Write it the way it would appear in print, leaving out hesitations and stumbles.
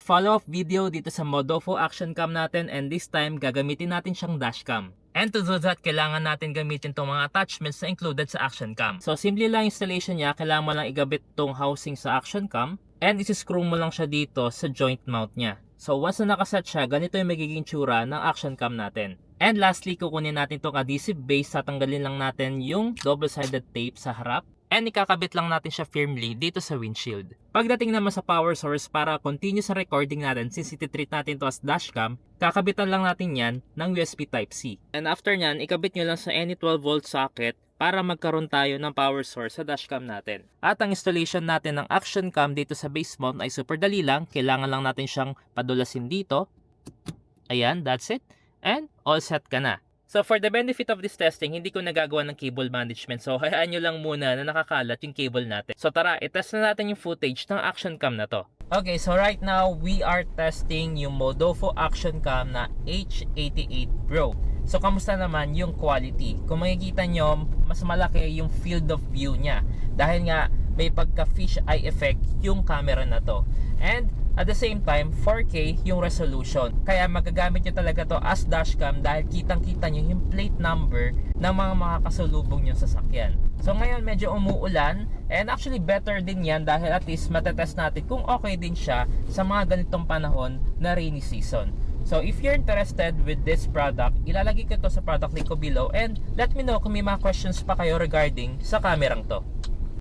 follow-up video dito sa Modofo Action Cam natin, and this time gagamitin natin siyang dashcam. And to do that, kailangan natin gamitin itong mga attachments na included sa Action Cam. So simple lang installation niya, kailangan mo lang igabit itong housing sa Action Cam and isi-screw mo lang siya dito sa joint mount niya. So once na nakaset siya, ganito yung magiging tsura ng Action Cam natin. And lastly, kukunin natin itong adhesive base, tatanggalin lang natin yung double-sided tape sa harap. And ikakabit lang natin siya firmly dito sa windshield. Pagdating naman sa power source, para continue sa recording natin, since ititreat natin to as dashcam, kakabitan lang natin yan ng USB Type-C. And after nyan, ikabit nyo lang sa any 12V socket para magkaroon tayo ng power source sa dashcam natin. At ang installation natin ng Action Cam dito sa base mount ay super dali lang. Kailangan lang natin siyang padulasin dito. Ayan, that's it. And all set ka na. So for the benefit of this testing, hindi ko nagagawa ng cable management. So hayaan nyo lang muna na nakakalat yung cable natin. So tara, itest na natin yung footage ng Action Cam na to. Okay, so right now, we are testing yung Modofo Action Cam na H88 Pro. So kamusta naman yung quality? Kung makikita nyo, mas malaki yung field of view niya. Dahil nga, may pagka fish eye effect yung camera na to. And at the same time, 4K yung resolution. Kaya magagamit nyo talaga to as dashcam dahil kitang-kita nyo yung plate number ng mga makakasalubong nyo sasakyan. So ngayon medyo umuulan, and actually better din yan dahil at least matetest natin kung okay din siya sa mga ganitong panahon na rainy season. So if you're interested with this product, ilalagay ko to sa product link ko below, and let me know kung may mga questions pa kayo regarding sa kamerang to.